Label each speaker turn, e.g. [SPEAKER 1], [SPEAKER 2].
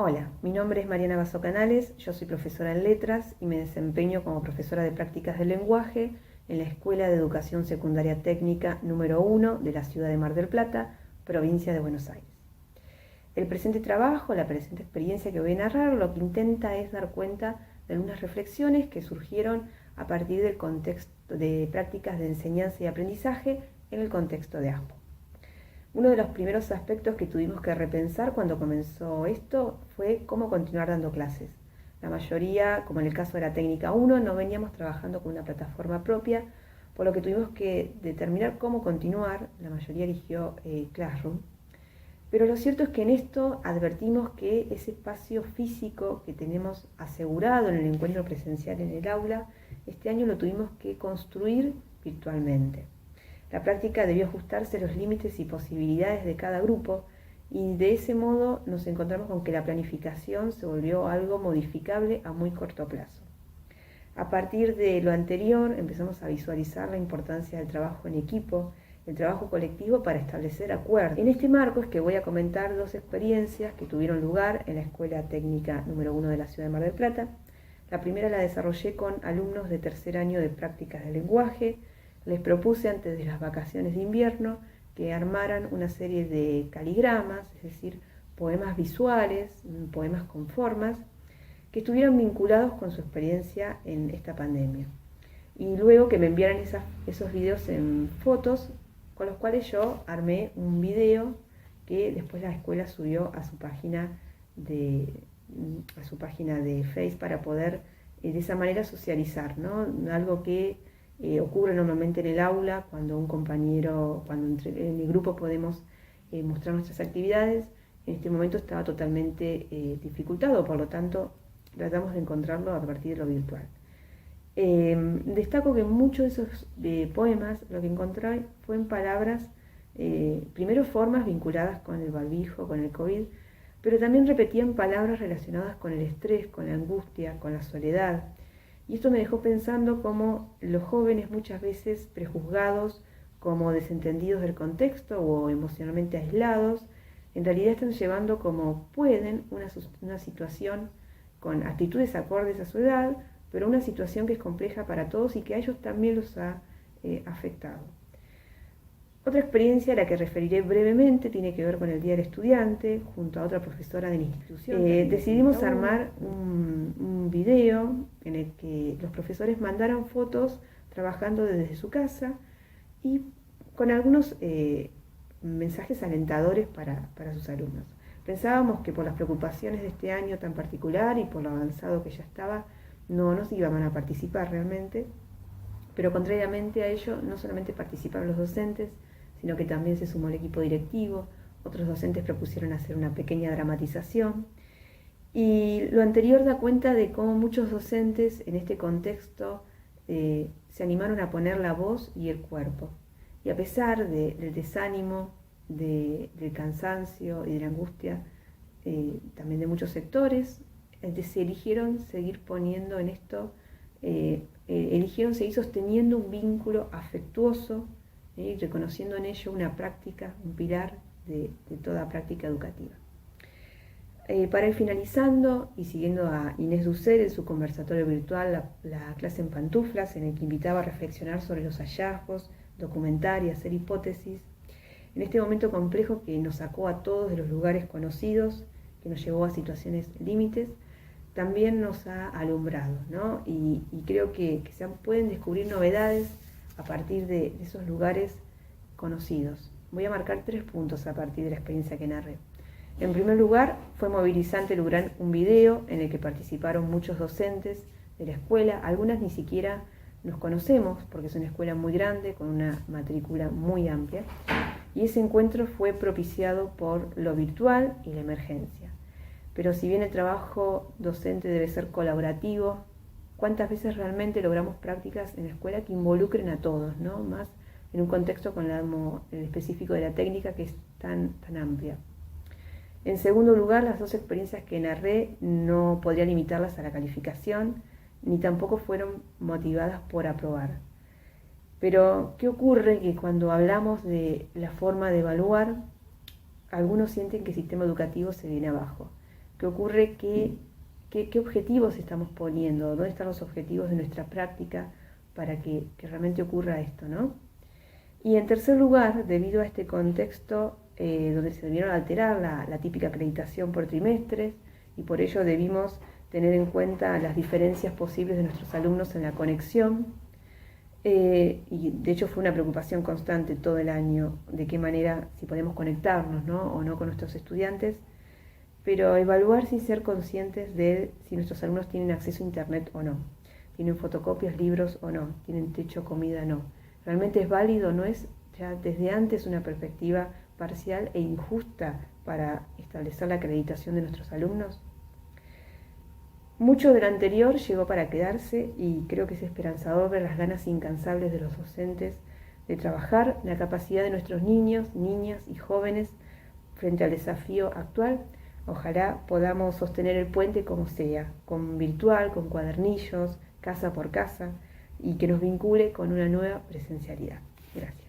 [SPEAKER 1] Hola, mi nombre es Mariana Basso Canales, yo soy profesora en Letras y me desempeño como profesora de prácticas del lenguaje en la Escuela de Educación Secundaria Técnica número 1 de la ciudad de Mar del Plata, provincia de Buenos Aires. El presente trabajo, la presente experiencia que voy a narrar, lo que intenta es dar cuenta de algunas reflexiones que surgieron a partir del contexto de prácticas de enseñanza y aprendizaje en el contexto de ASPO. Uno de los primeros aspectos que tuvimos que repensar cuando comenzó esto fue cómo continuar dando clases. La mayoría, como en el caso de la técnica 1, no veníamos trabajando con una plataforma propia, por lo que tuvimos que determinar cómo continuar. La mayoría eligió Classroom. Pero lo cierto es que en esto advertimos que ese espacio físico que tenemos asegurado en el encuentro presencial en el aula, este año lo tuvimos que construir virtualmente. La práctica debió ajustarse a los límites y posibilidades de cada grupo y de ese modo nos encontramos con que la planificación se volvió algo modificable a muy corto plazo. A partir de lo anterior empezamos a visualizar la importancia del trabajo en equipo, el trabajo colectivo para establecer acuerdos. En este marco es que voy a comentar dos experiencias que tuvieron lugar en la Escuela Técnica número 1 de la ciudad de Mar del Plata. La primera la desarrollé con alumnos de tercer año de prácticas de lenguaje. Les propuse antes de las vacaciones de invierno que armaran una serie de caligramas, es decir, poemas visuales, poemas con formas, que estuvieran vinculados con su experiencia en esta pandemia. Y luego que me enviaran esos videos en fotos, con los cuales yo armé un video que después la escuela subió a su página de Face para poder de esa manera socializar, ¿no? Algo que ocurre normalmente en el aula cuando un compañero, en el grupo podemos mostrar nuestras actividades. En este momento estaba totalmente dificultado, por lo tanto tratamos de encontrarlo a partir de lo virtual. Destaco que muchos de esos poemas lo que encontré fue en palabras, primero formas vinculadas con el barbijo, con el COVID, pero también repetían palabras relacionadas con el estrés, con la angustia, con la soledad. Y esto me dejó pensando cómo los jóvenes, muchas veces prejuzgados como desentendidos del contexto o emocionalmente aislados, en realidad están llevando como pueden una situación con actitudes acordes a su edad, pero una situación que es compleja para todos y que a ellos también los ha afectado. Otra experiencia a la que referiré brevemente tiene que ver con el Día del Estudiante, junto a otra profesora de la institución. Decidimos armar un video en el que los profesores mandaran fotos trabajando desde su casa y con algunos mensajes alentadores para sus alumnos. Pensábamos que por las preocupaciones de este año tan particular y por lo avanzado que ya estaba, no nos iban a participar realmente, pero contrariamente a ello, no solamente participaron los docentes, sino que también se sumó el equipo directivo, otros docentes propusieron hacer una pequeña dramatización, y lo anterior da cuenta de cómo muchos docentes en este contexto se animaron a poner la voz y el cuerpo, y a pesar del desánimo, del cansancio y de la angustia, también de muchos sectores, se eligieron seguir poniendo en esto, eligieron seguir sosteniendo un vínculo afectuoso, reconociendo en ello una práctica, un pilar de toda práctica educativa. Para ir finalizando y siguiendo a Inés Dussel en su conversatorio virtual, la clase en pantuflas, en el que invitaba a reflexionar sobre los hallazgos, documentar y hacer hipótesis, en este momento complejo que nos sacó a todos de los lugares conocidos, que nos llevó a situaciones límites, también nos ha alumbrado, ¿no? Y creo que se pueden descubrir novedades a partir de esos lugares conocidos. Voy a marcar 3 puntos a partir de la experiencia que narré. En primer lugar, fue movilizante lograr un video en el que participaron muchos docentes de la escuela. Algunas ni siquiera nos conocemos porque es una escuela muy grande con una matrícula muy amplia. Y ese encuentro fue propiciado por lo virtual y la emergencia. Pero si bien el trabajo docente debe ser colaborativo, ¿cuántas veces realmente logramos prácticas en la escuela que involucren a todos, ¿no? Más en un contexto con el específico de la técnica que es tan amplia. En segundo lugar, las dos experiencias que narré no podría limitarlas a la calificación, ni tampoco fueron motivadas por aprobar. Pero, ¿qué ocurre? Que cuando hablamos de la forma de evaluar, algunos sienten que el sistema educativo se viene abajo. ¿Qué ocurre? ¿Qué objetivos estamos poniendo? ¿Dónde están los objetivos de nuestra práctica para que realmente ocurra esto, ¿no? Y en tercer lugar, debido a este contexto donde se debieron alterar la típica acreditación por trimestres, y por ello debimos tener en cuenta las diferencias posibles de nuestros alumnos en la conexión, y de hecho fue una preocupación constante todo el año de qué manera, si podemos conectarnos, ¿no? O no con nuestros estudiantes, pero evaluar sin ser conscientes de si nuestros alumnos tienen acceso a internet o no, tienen fotocopias, libros o no, tienen techo, comida o no. ¿Realmente es válido? ¿No es ya desde antes una perspectiva parcial e injusta para establecer la acreditación de nuestros alumnos? Mucho de lo anterior llegó para quedarse y creo que es esperanzador ver las ganas incansables de los docentes de trabajar la capacidad de nuestros niños, niñas y jóvenes frente al desafío actual. Ojalá podamos sostener el puente como sea, con virtual, con cuadernillos, casa por casa, y que nos vincule con una nueva presencialidad. Gracias.